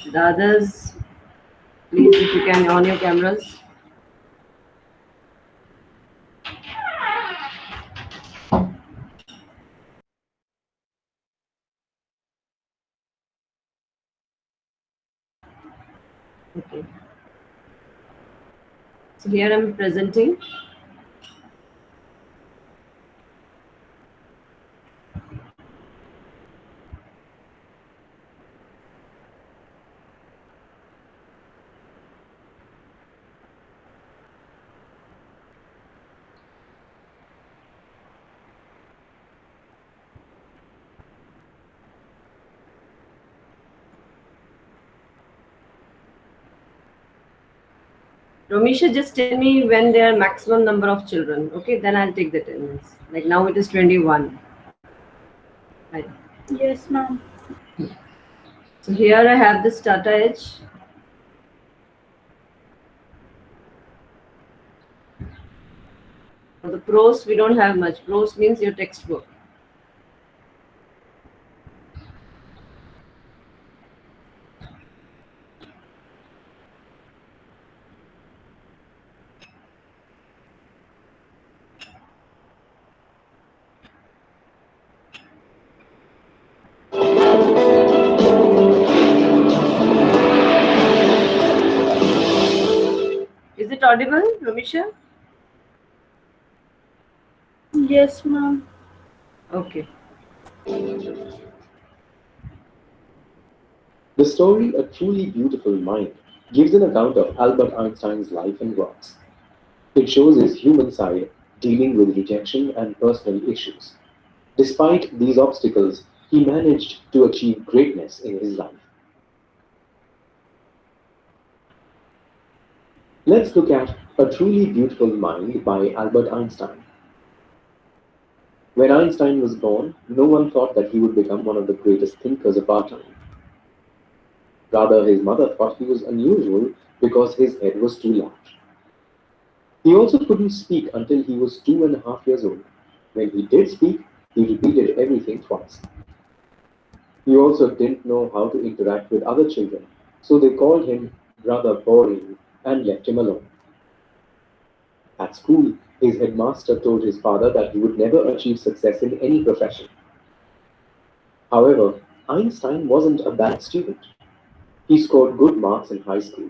The others, please, if you can, on your cameras. Okay. So here I'm presenting. Romisha, just tell me when there are maximum number of children. Okay, then I'll take the attendance. Like now it is 21. Right. Yes, ma'am. So here I have this Tata Edge. For the prose, we don't have much. Prose means your textbook. Is it audible, Romisha? Yes, ma'am. Okay. The story A Truly Beautiful Mind gives an account of Albert Einstein's life and works. It shows his human side, dealing with rejection and personal issues. Despite these obstacles, he managed to achieve greatness in his life. Let's look at A Truly Beautiful Mind by Albert Einstein. When Einstein was born, no one thought that he would become one of the greatest thinkers of our time. Rather, his mother thought he was unusual because his head was too large. He also couldn't speak until he was 2.5 years old. When he did speak, he repeated everything twice. He also didn't know how to interact with other children, so they called him rather boring and left him alone. At school, his headmaster told his father that he would never achieve success in any profession. However, Einstein wasn't a bad student. He scored good marks in high school.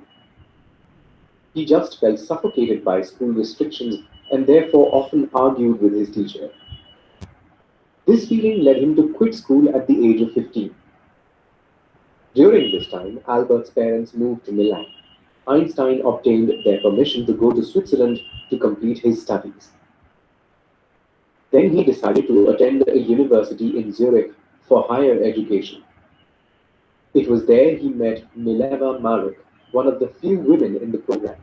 He just felt suffocated by school restrictions and therefore often argued with his teacher. This feeling led him to quit school at the age of 15. During this time, Albert's parents moved to Milan. Einstein obtained their permission to go to Switzerland to complete his studies. Then he decided to attend a university in Zurich for higher education. It was there he met Mileva Maric, one of the few women in the program.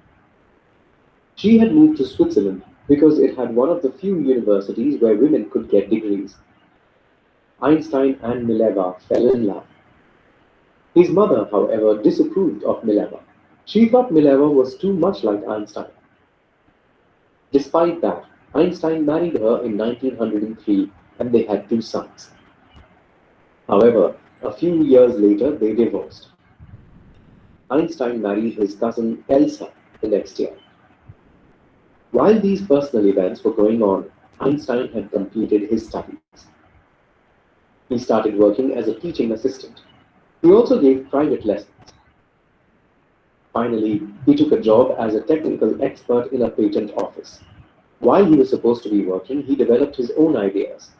She had moved to Switzerland because it had one of the few universities where women could get degrees. Einstein and Mileva fell in love. His mother, however, disapproved of Mileva. She thought Mileva was too much like Einstein. Despite that, Einstein married her in 1903 and they had two sons. However, a few years later they divorced. Einstein married his cousin Elsa the next year. While these personal events were going on, Einstein had completed his studies. He started working as a teaching assistant. He also gave private lessons. Finally, he took a job as a technical expert in a patent office. While he was supposed to be working, he developed his own ideas.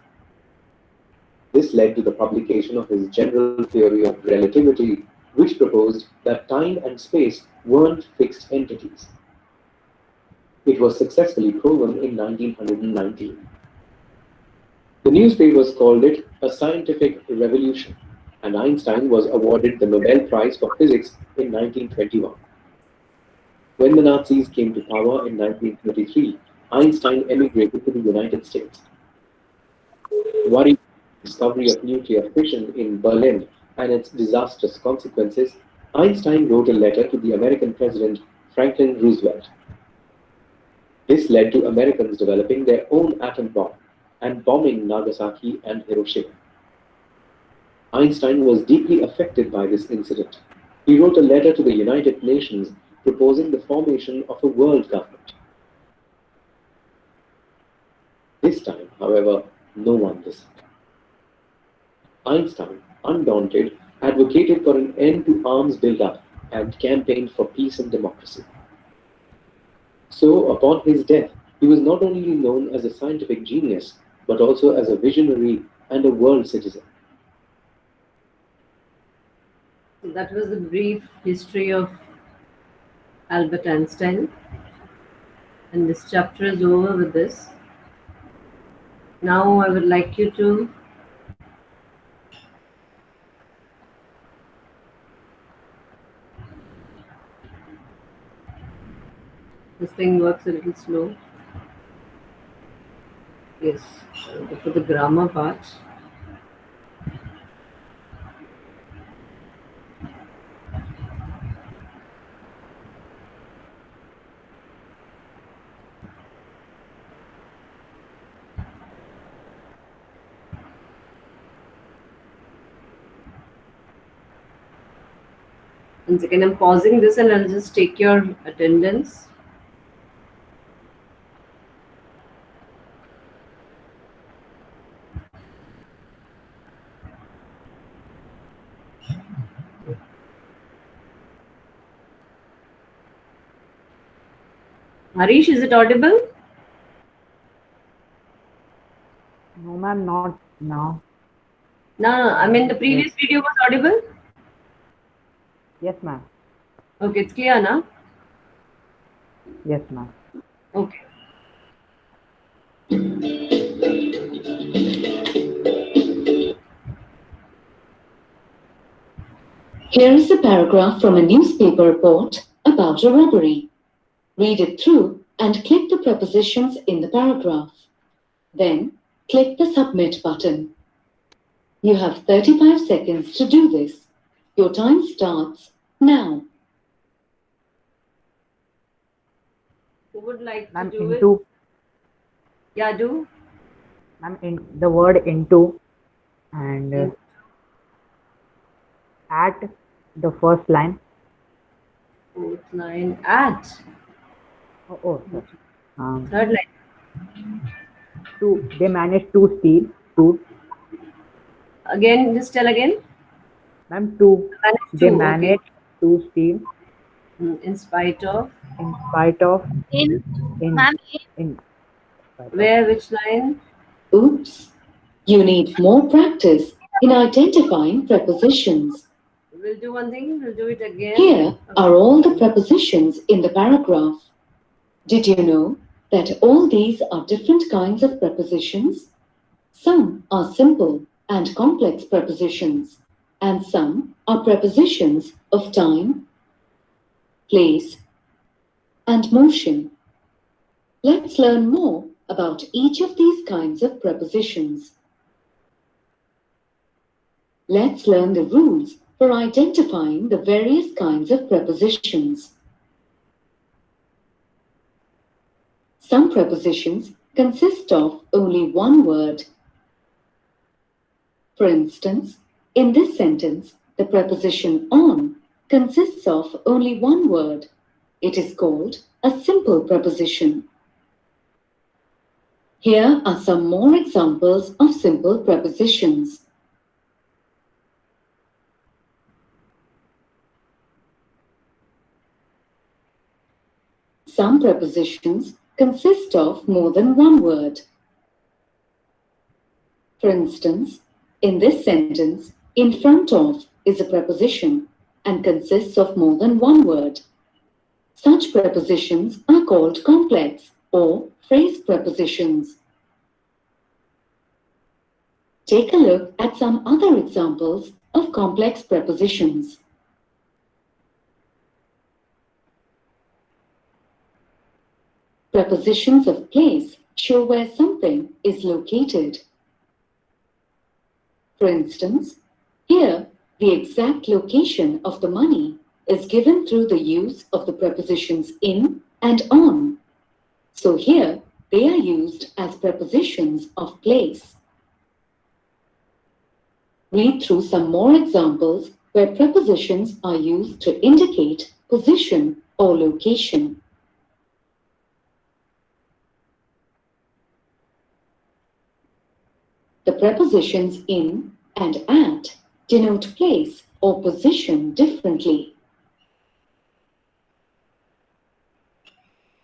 This led to the publication of his general theory of relativity, which proposed that time and space weren't fixed entities. It was successfully proven in 1919. The newspapers called it a scientific revolution, and Einstein was awarded the Nobel Prize for Physics in 1921. When the Nazis came to power in 1933, Einstein emigrated to the United States. Worried about the discovery of nuclear fission in Berlin and its disastrous consequences, Einstein wrote a letter to the American President Franklin Roosevelt. This led to Americans developing their own atom bomb and bombing Nagasaki and Hiroshima. Einstein was deeply affected by this incident. He wrote a letter to the United Nations proposing the formation of a world government. This time, however, no one listened. Einstein, undaunted, advocated for an end to arms build-up and campaigned for peace and democracy. So, upon his death, he was not only known as a scientific genius, but also as a visionary and a world citizen. So that was the brief history of Albert Einstein. And this chapter is over with this. Now I would like you to this thing works a little slow. Yes, for the grammar part. One second, I'm pausing this and I'll just take your attendance. Harish, is it audible? No, ma'am, not now. No, I mean the previous video was audible? Yes, ma'am. Okay, it's clear now? Yes, ma'am. Okay. Here is a paragraph from a newspaper report about a robbery. Read it through and click the prepositions in the paragraph. Then click the Submit button. You have 35 seconds to do this. Your time starts now. Who would like to Ma'am, do it? into. Yeah, do. Ma'am, in the word into and at the first line. Fourth line, at. Oh, sorry. Third line. They managed to steal. To. Again, just tell again. Ma'am, to. They managed to steal. In spite of. In spite of. In. Ma'am, In. Where, which line? Oops. You need more practice in identifying prepositions. We'll do one thing, we'll do it again. Here are all the prepositions in the paragraph. Did you know that all these are different kinds of prepositions? Some are simple and complex prepositions, and some are prepositions of time, place, and motion. Let's learn more about each of these kinds of prepositions. Let's learn the rules for identifying the various kinds of prepositions. Some prepositions consist of only one word. For instance, in this sentence, the preposition on consists of only one word. It is called a simple preposition. Here are some more examples of simple prepositions. Some prepositions consist of more than one word. For instance, in this sentence, in front of is a preposition and consists of more than one word. Such prepositions are called complex or phrase prepositions. Take a look at some other examples of complex prepositions. Prepositions of place show where something is located. For instance, here the exact location of the money is given through the use of the prepositions in and on. So here they are used as prepositions of place. Read through some more examples where prepositions are used to indicate position or location. The prepositions in and at denote place or position differently.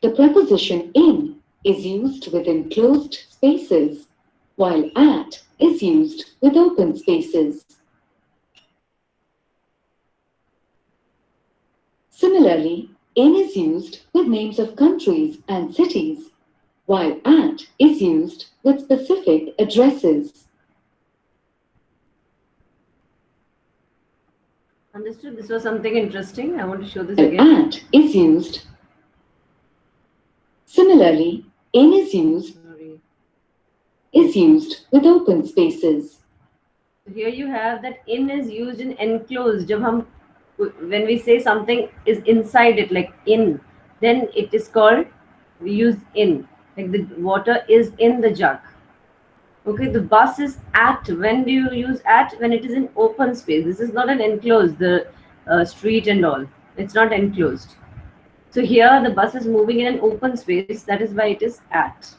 The preposition in is used with enclosed spaces, while at is used with open spaces. Similarly, in is used with names of countries and cities, while at is used with specific addresses. Understood? This was something interesting. I want to show this While again. at is used. Similarly, in is used with open spaces. Here you have that in is used in enclosed. When we say something is inside it, like in, then it is called, we use in. Like the water is in the jug. Okay, the bus is at. When do you use at? When it is in open space. This is not an enclosed, the street and all. It's not enclosed. So here the bus is moving in an open space. That is why it is at.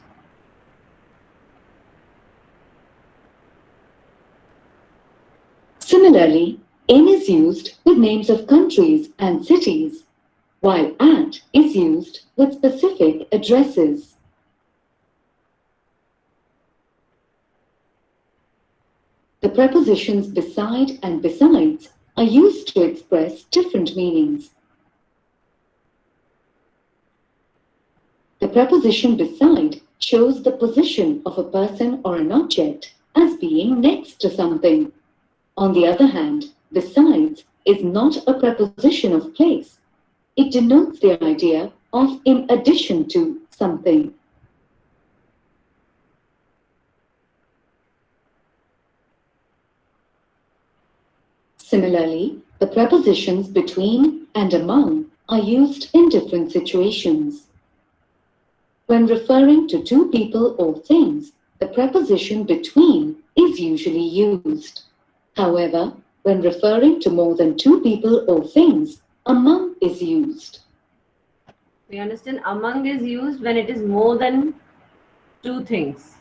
Similarly, in is used with names of countries and cities, while at is used with specific addresses. The prepositions beside and besides are used to express different meanings. The preposition beside shows the position of a person or an object as being next to something. On the other hand, besides is not a preposition of place. It denotes the idea of in addition to something. Similarly, the prepositions between and among are used in different situations. When referring to two people or things, the preposition between is usually used. However, when referring to more than two people or things, among is used. We understand among is used when it is more than two things.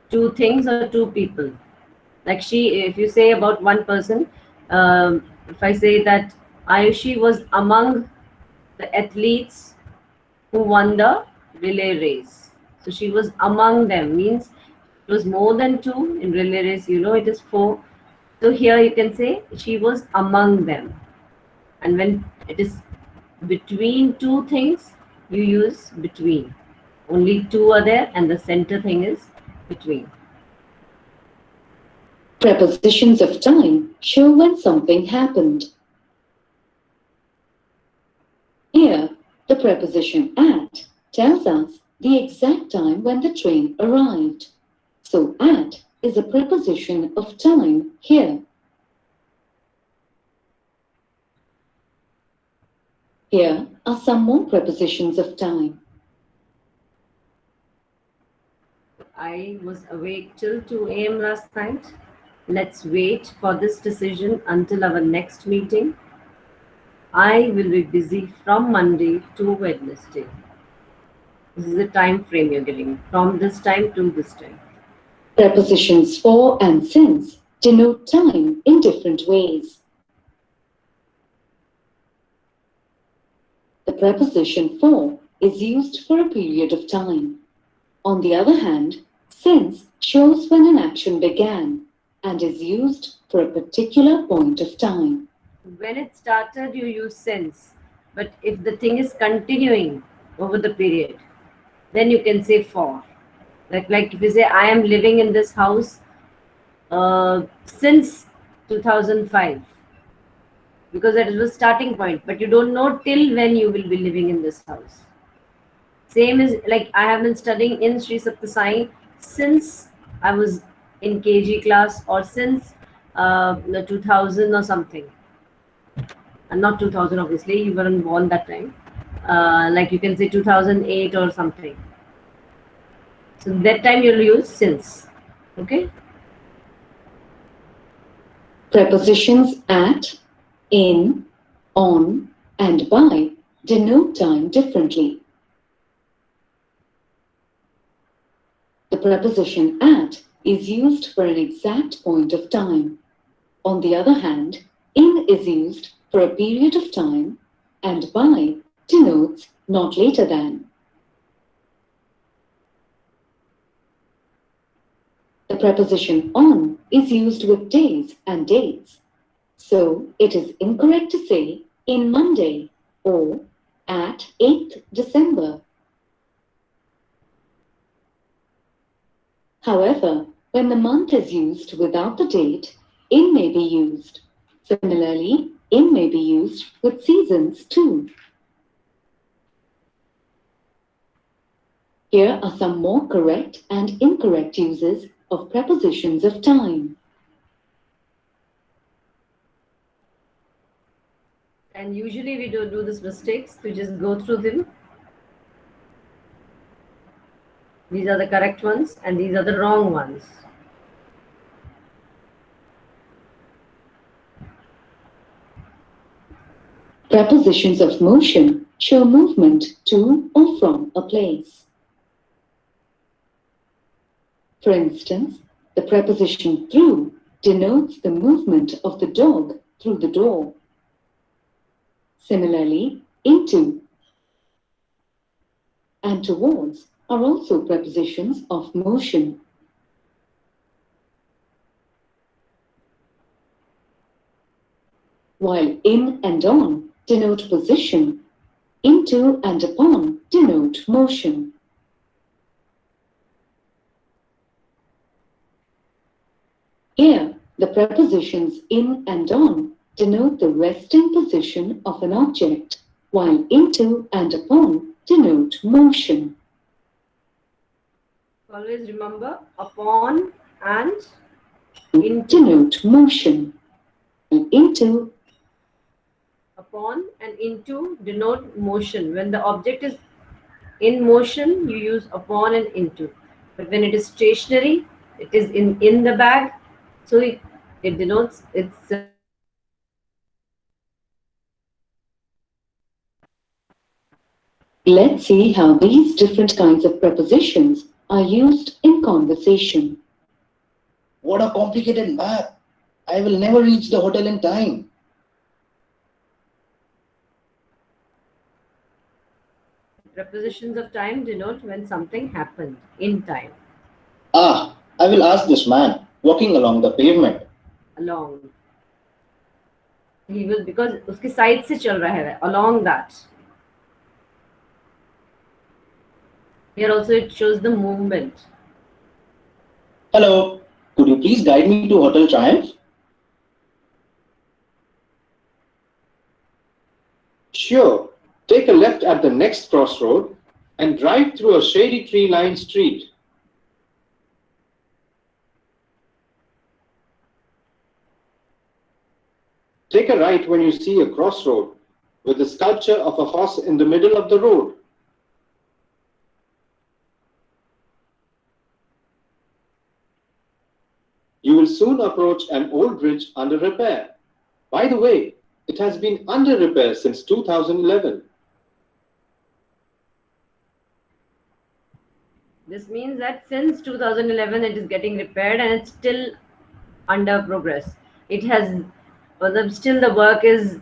Two things or two people. Like if you say about one person, if I say that Ayushi was among the athletes who won the relay race. So she was among them, means it was more than two. In relay race, you know, it is four. So here you can say she was among them. And when it is between two things, you use between. Only two are there and the center thing is between. Prepositions of time show when something happened. Here, the preposition at tells us the exact time when the train arrived. So at is a preposition of time here. Here are some more prepositions of time. I was awake till 2 a.m. last night. Let's wait for this decision until our next meeting. I will be busy from Monday to Wednesday. This is the time frame you're giving, from this time to this time. Prepositions for and since denote time in different ways. The preposition for is used for a period of time. On the other hand, since shows when an action began and is used for a particular point of time. When it started, you use since. But if the thing is continuing over the period, then you can say for. Like if you say, I am living in this house since 2005. Because that is the starting point. But you don't know till when you will be living in this house. Same is like I have been studying in Sri Satya Sai since I was in KG class or since the 2000 or something. And not 2000 obviously, you weren't born that time. Like you can say 2008 or something. So that time you'll use since. Okay. Prepositions at, In, on, and by denote time differently. The preposition at is used for an exact point of time. On the other hand, in is used for a period of time, and by denotes not later than. The preposition on is used with days and dates. So it is incorrect to say in Monday or at 8th December. However, when the month is used without the date, in may be used. Similarly, in may be used with seasons too. Here are some more correct and incorrect uses of prepositions of time. And usually we don't do these mistakes, we just go through them. These are the correct ones and these are the wrong ones. Prepositions of motion show movement to or from a place. For instance, the preposition through denotes the movement of the dog through the door. Similarly, into and towards are also prepositions of motion. While in and on denote position, into and upon denote motion. Here, the prepositions in and on denote the resting position of an object, while into and upon denote motion. Always remember, upon and Denote motion. Into upon and into denote motion. When the object is in motion, you use upon and into. But when it is stationary, it is in the bag, so it denotes it's Let's see how these different kinds of prepositions are used in conversation. What a complicated map! I will never reach the hotel in time. prepositions of time denote when something happened in time. Ah, I will ask this man walking along the pavement. Along. He will, because उसके side से चल रहा है, along that. Here also it shows the movement. Hello, could you please guide me to Hotel Triumph? Sure. Take a left at the next crossroad and drive through a shady tree-lined street. Take a right when you see a crossroad with the sculpture of a horse in the middle of the road. You will soon approach an old bridge under repair. By the way, it has been under repair since 2011. This means that since 2011 it is getting repaired and it's still under progress. It has, still the work is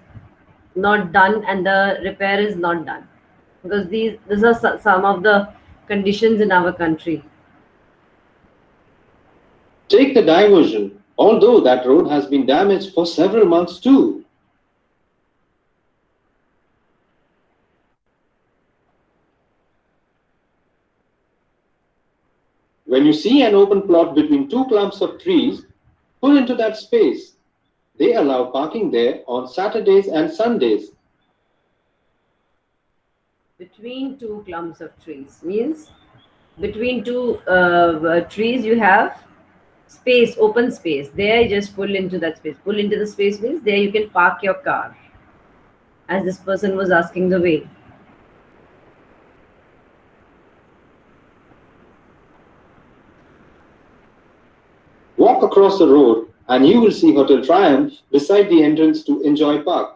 not done and the repair is not done. Because these are some of the conditions in our country. Take the diversion, although that road has been damaged for several months too. When you see an open plot between two clumps of trees, pull into that space. They allow parking there on Saturdays and Sundays. Between two clumps of trees means between two trees you have space, open space. There you just pull into that space. Pull into the space means there you can park your car. As this person was asking the way. Walk across the road And you will see Hotel Triumph beside the entrance to Enjoy Park.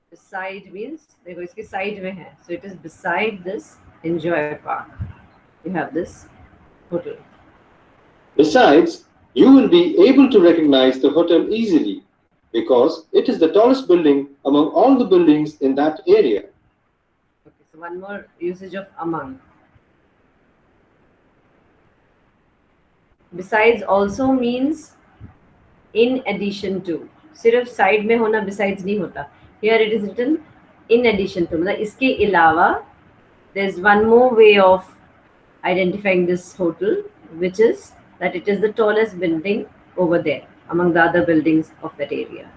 Beside means देखो इसके side में है, so it is beside this Enjoy Park. You have this hotel. Besides, you will be able to recognize the hotel easily because it is the tallest building among all the buildings in that area. Okay, so one more usage of among. Besides also means in addition to. सिर्फ side में होना besides नहीं होता. Here it is written in addition to. मतलब इसके अलावा there's one more way of identifying this hotel, which is that it is the tallest building over there among the other buildings of that area.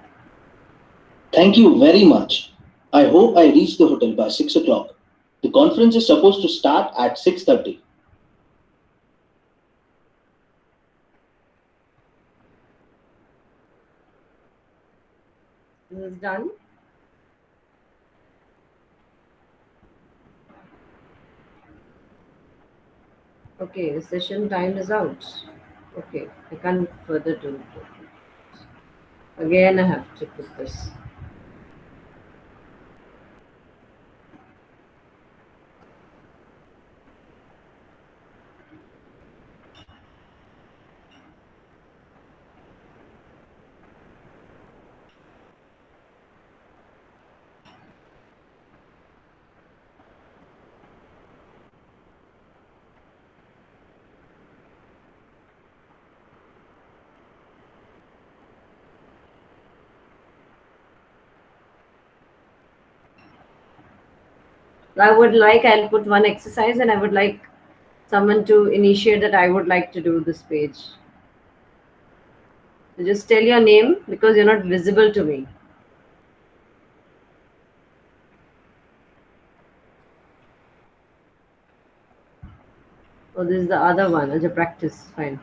Thank you very much. I hope I reach the hotel by 6 o'clock. The conference is supposed to start at 6:30. This is done. Okay, the session time is out. Okay, I can't further do it. Again, I have to put this. I'll put one exercise and I would like someone to initiate that I would like to do this page. So just tell your name because you're not visible to me. Oh, this is the other one as a practice. Fine.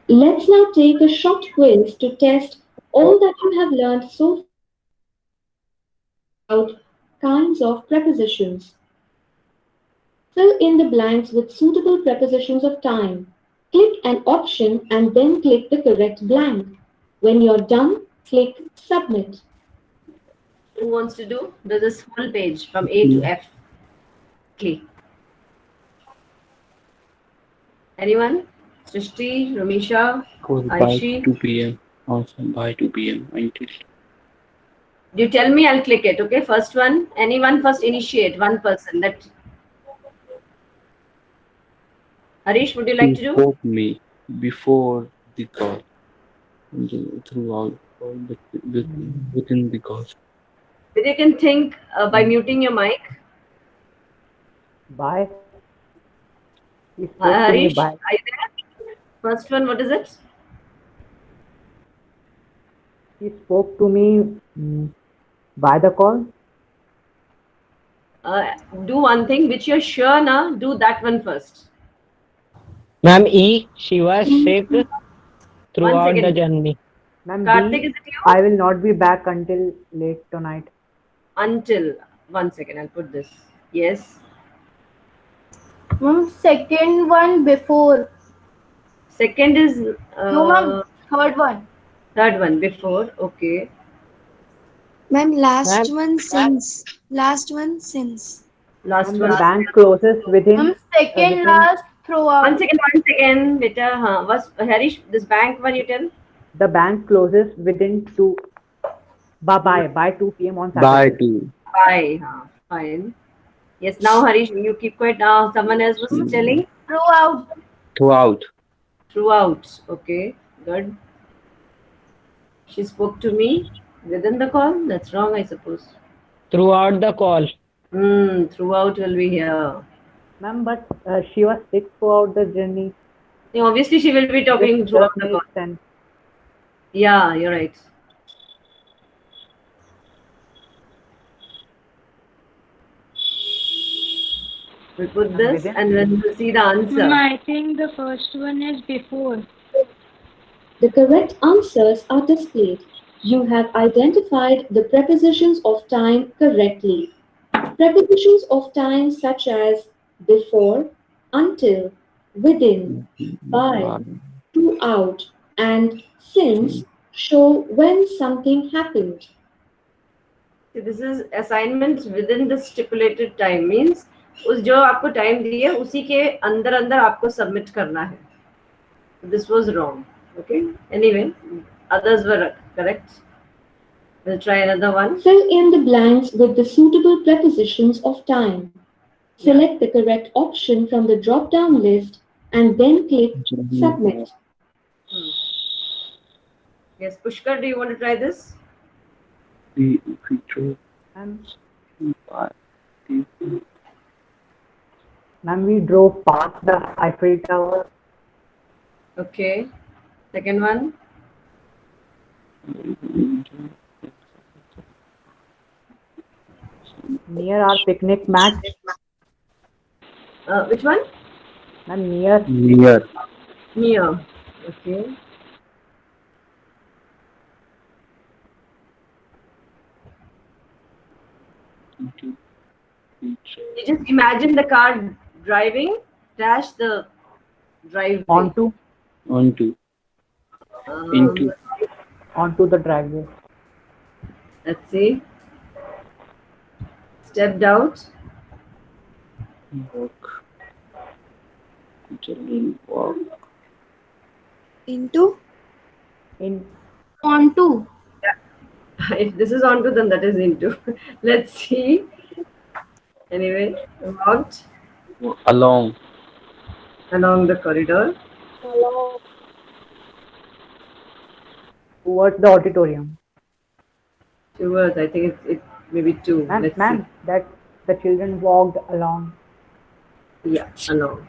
Let's now take a short quiz to test all that you have learned so far about kinds of prepositions. Fill in the blanks with suitable prepositions of time. Click an option and then click the correct blank. When you're done, click Submit. Who wants to do? There's this whole page from A to F. Click. Anyone? Srishti, Ramisha, By Aishi? 2 p.m. Also by 2 p.m. until You tell me, I'll click it. Okay, first one. Anyone first initiate one person. That Harish, would you like to do? spoke me before the call, throughout within the call. But you can think by muting your mic. Bye. He spoke to me Harish, by. are you there? First one, what is it? He spoke to me by the call. Do one thing which you're sure na. Do that one first. Ma'am E, she was sick throughout the second. journey. Ma'am Karthik, B, is it you? I will not be back until late tonight. Until. 1 second, I'll put this. Yes. Ma'am, second one before. Second is. No, ma'am. Third one. Third one before. Okay. Ma'am, last Ma'am. one since. Last one since. Last Ma'am, one. the bank closes within. Ma'am, second within last throughout. 1 second, beta. Was Harish, this bank one you tell? the bank closes within 2 by 2 p.m. on By Saturday. 2. Bye. Fine. Yes, now Harish, you keep quiet. Now someone else was telling? Throughout. Throughout. Throughout. Okay, good. She spoke to me within the call. That's wrong, I suppose. Throughout the call. Throughout will be here. Ma'am, but she was sick throughout the journey. Yeah, obviously, she will be talking This throughout does the call. make sense. Yeah, you're right. We'll put this Within? and then we'll see the answer. I think the first one is before. The correct answers are displayed. You have identified the prepositions of time correctly. Prepositions of time such as before, until, within, by, throughout, and since show when something happened. This is assignments within the stipulated time, means उस जो आपको time दिया उसी के अंदर अंदर आपको submit करना है. This was wrong. Okay. Anyway, others were correct. We'll try another one. Fill in the blanks with the suitable prepositions of time. Select the correct option from the drop-down list and then click Submit. Yes, Pushkar, do you want to try this? Ma'am, we drove past the Eiffel Tower. Okay. Second one. Near our picnic mat. Which one? Ma'am, near. Near. Okay. You just imagine the car driving, dash the driveway. Onto Into the driveway. Let's see. Stepped out. walk. Walk. Into. In Onto. If this is onto, then that is into. Let's see. Anyway, walked Along. along the corridor. towards the auditorium. Towards, I think it maybe two. Let's Ma'am, that the children walked along. see. Yeah, along.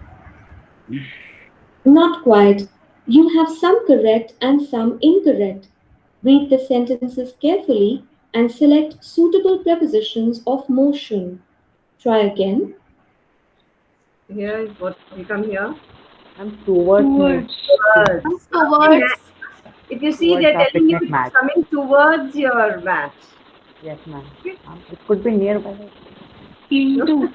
Not quite. You have some correct and some incorrect. Read the sentences carefully and select suitable prepositions of motion. Try again. Here is what we come here. And towards. Towards. If you see, Towards they're our telling you picnic it's mat. coming towards your mat. Yes, ma'am. It could be nearby. Into.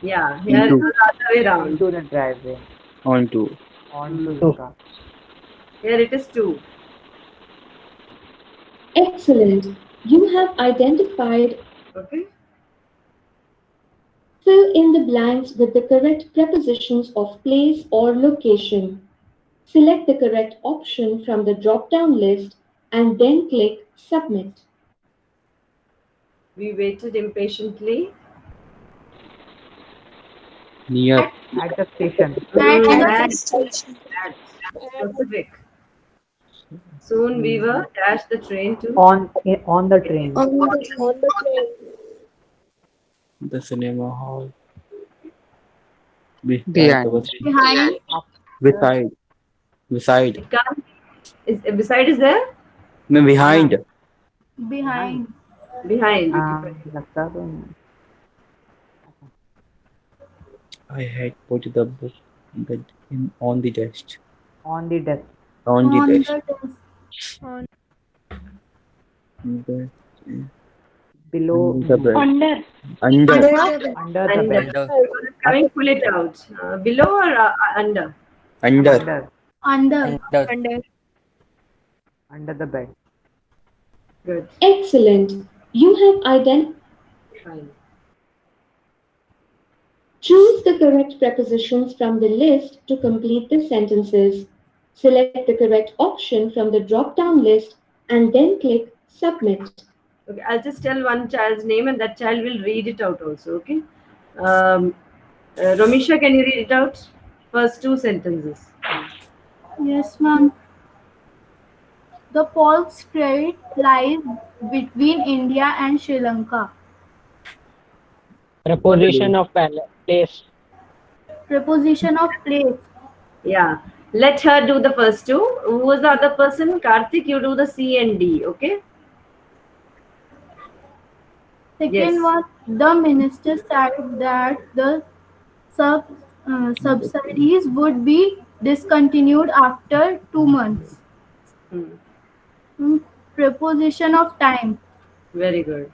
Yeah, here Into. it's the other way around. Into the driveway. Onto. Onto the car. Here it is two. Excellent. You have identified. Okay. Fill in the blanks with the correct prepositions of place or location. Select the correct option from the drop-down list and then click Submit. We waited impatiently. Near. At the station. At specific. Soon we were dash the train to. On the train. The cinema hall. Behind. Behind. Beside. It can't. Beside is there? No, behind. Behind. Behind. लगता तो नहीं. I had put the book on the desk. On the desk. On the On desk. the desk. Below. The bed. Under. Under. Under the bed. Coming, pull it out. Below or under? Under. Under. Under the bed. Good. Excellent. You have identified. Fine. Choose the correct prepositions from the list to complete the sentences. Select the correct option from the drop-down list and then click Submit. Okay, I'll just tell one child's name and that child will read it out also, okay? Romisha, can you read it out? First two sentences. Yes, ma'am. The Polk Strait lies between India and Sri Lanka. Preposition of place. Preposition of place. Yeah. Let her do the first two. Who was the other person? Karthik, you do the C and D, okay? Second Yes. one, the minister said that the subsidies would be discontinued after 2 months. Preposition of time. Very good.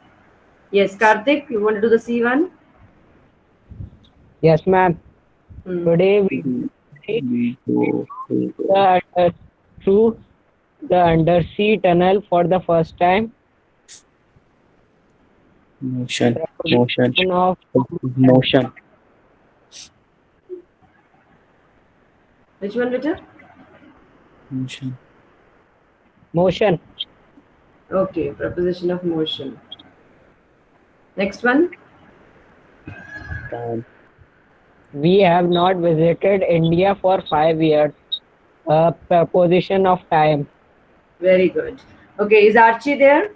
Yes, Karthik, you want to do the C one? Yes, ma'am. Today we We go to the through the undersea tunnel for the first time? Motion. Preposition of Motion. Which one, Vita? Motion. motion. Okay, preposition of motion. Next one. Time. We have not visited India for 5 years. A preposition of time. Very good. Okay, is Archie there?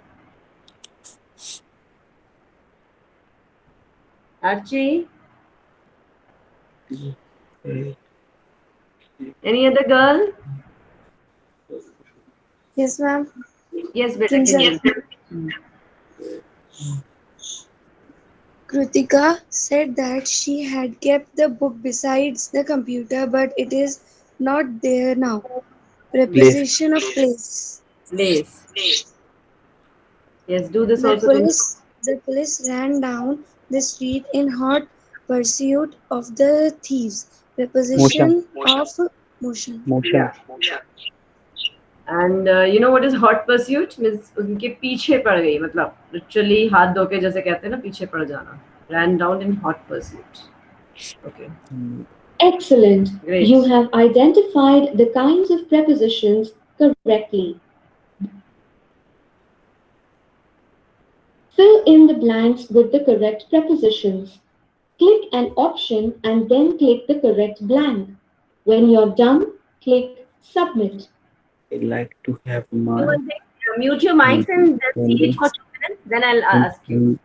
Archie? Any other girl? Yes, ma'am. Yes, beta. Can Can you- you? Kritika said that she had kept the book besides the computer, but it is not there now. Preposition of place. Place. Yes, do this The also. police ran down the street in hot pursuit of the thieves. Preposition of motion. Motion. And you know what is hot pursuit? Means उनके पीछे पड़ गई, मतलब literally हाथ धो के जैसे कहते हैं ना पीछे पड़ जाना. Ran down in hot pursuit. Okay. Excellent. Great. You have identified the kinds of prepositions correctly. Fill in the blanks with the correct prepositions. Click an option and then click the correct blank. When you're done, click Submit. I like to have Do my one thing. Mute your mics and just see it for 2 minutes. Then I'll ask you.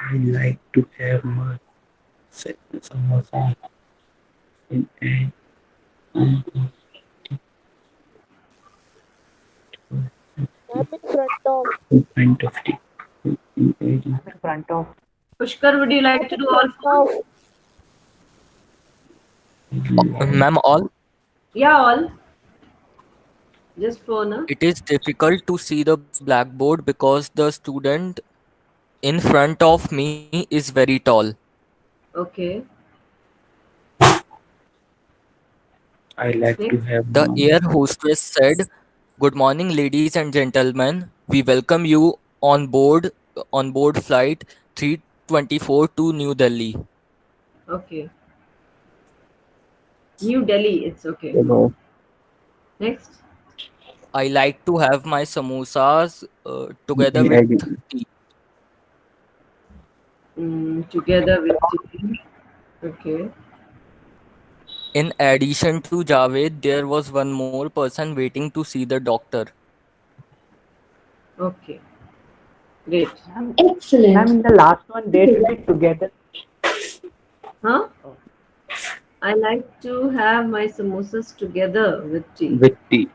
I like to have my samosa in a in front of the In front of. Pushkar, would you like to do all four? Ma'am, all Yeah, all. Just four, no? it is difficult to see the blackboard because the student in front of me is very tall. Okay. I like to Next. have The my air hostess said, "Good morning, ladies and gentlemen. We welcome you on board flight 324 to New Delhi." Okay. New Delhi. It's okay. hello. Next. I like to have my samosas together In with addition, tea. Together with tea. Okay. In addition to Javed, there was one more person waiting to see the doctor. Okay. Great. Ma'am, Excellent. in the last one, they should be together. Huh? I like to have my samosas together with tea. with tea.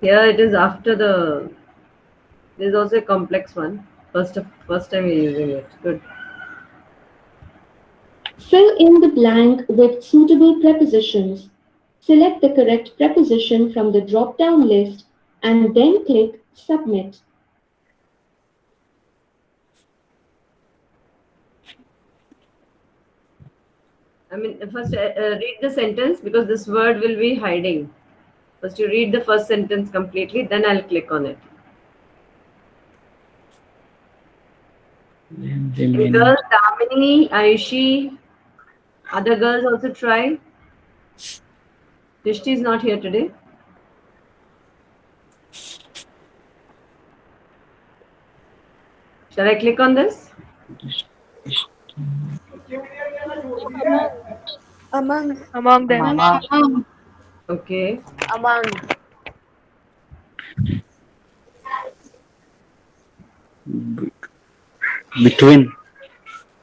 Here it is after the. There's also a complex one. First time we're using it. Good. Fill in the blank with suitable prepositions. Select the correct preposition from the drop-down list and then click Submit. I mean, first read the sentence because this word will be hiding. First, you read the first sentence completely, then I'll click on it. Then Any remaining girls, Damini, Ayushi, other girls also try. Rishti is not here today. Shall I click on this? Among them. Mama. Okay. between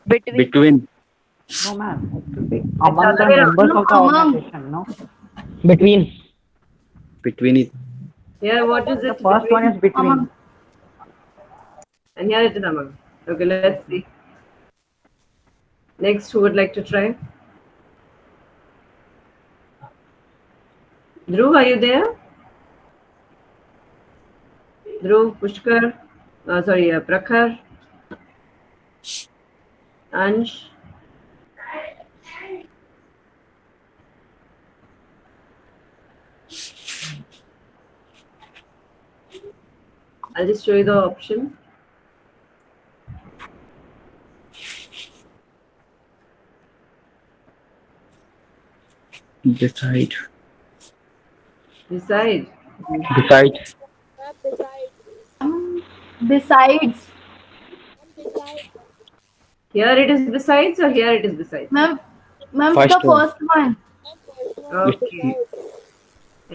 Between. No, ma'am. It should be It's among the other way around. members of the Among. organization, no? between it. Here, what is The it? first one is between. Among. And here it is among. Okay, let's see. Next, who would like to try? Dhruv, are you there? Dhruv, Pushkar, Prakhar, Ansh. I'll just show you the option. Decide. Decide. Decide. Besides. Here it is besides, or here it is besides? Ma'am, First the one. first one. Okay.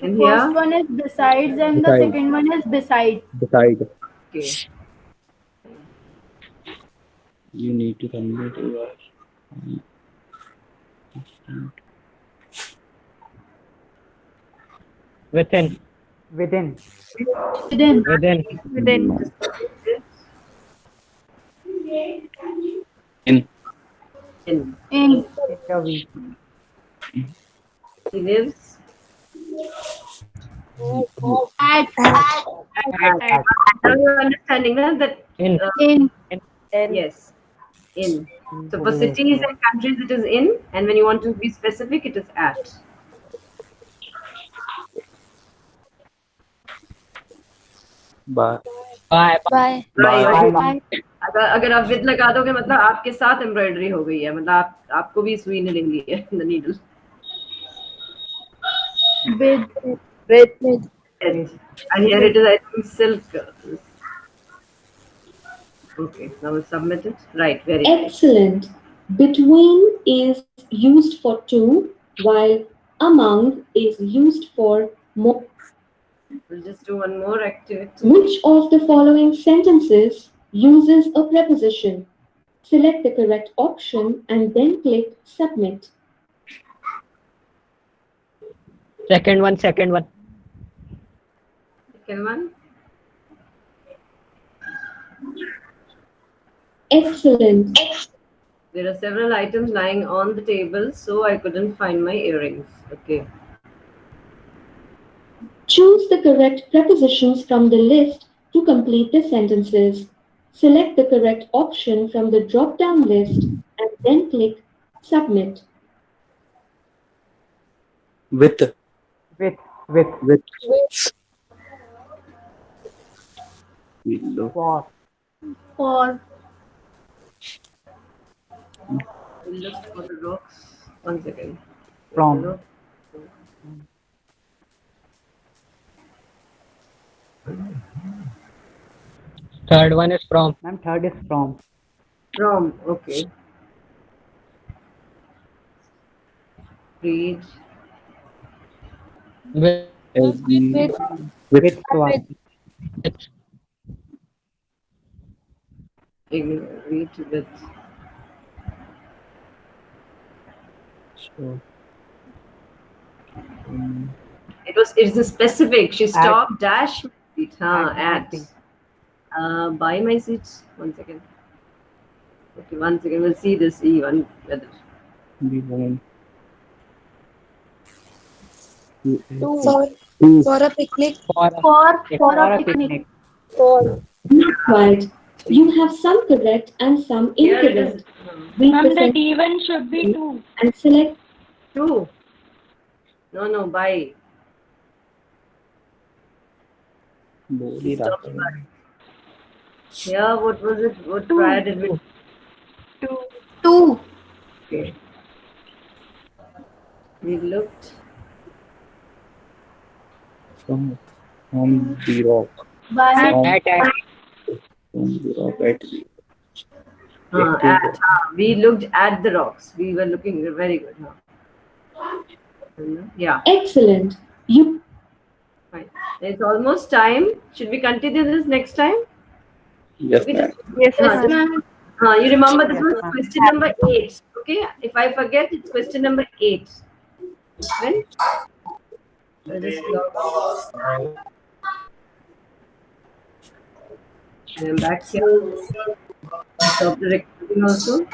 And The first here? one is besides and the Beside. second one is beside. Decide. Okay. You need to commute your Within. Within. Within. Within. Within. in. In. In. Interview. He lives At. Now you're understanding that In. In. yes, in. So for cities and countries it is in, and when you want to be specific it is at. Bye. Bye. Bye. Bye. अगर आप with लगा दोगे मतलब आपके साथ embroidery हो गई है, मतलब आपको भी सुई ने ले ली है the needle. With. And here it is, I think, silk. Okay, now we'll submit it. Right, very good. Excellent. Between is used for two, while among is used for more. We'll just do one more activity. Which of the following sentences uses a preposition? Select the correct option and then click Submit. Second one. Second one. Excellent. There are several items lying on the table, so I couldn't find my earrings. Okay. Choose the correct prepositions from the list to complete the sentences. Select the correct option from the drop-down list and then click Submit. With. For. For. We'll look for the rocks. 1 second. From. Third one is from. Ma'am, third is from. From, okay. Read. With. With. Read with. So, It's a specific. She stopped, dash, seat. At. Buy my seats. 1 second. Okay, 1 second. We'll see this E1 whether. B1. For a picnic. For a picnic. Right. You have some correct and some incorrect. Ma'am, the D1 should be 2. And select 2. No, buy. Yeah, what was it? What prior did we? 2. Okay. We looked. From the rock. By. From the rock at We looked at the rocks. We were looking very good. Yeah. Excellent. Fine. It's almost time. Should we continue this next time? Yes, ma'am. Yes, ma'am. You remember this was question number 8. Okay. If I forget, it's question number 8. When? I'll just log. I'm back here. Stop the recording also.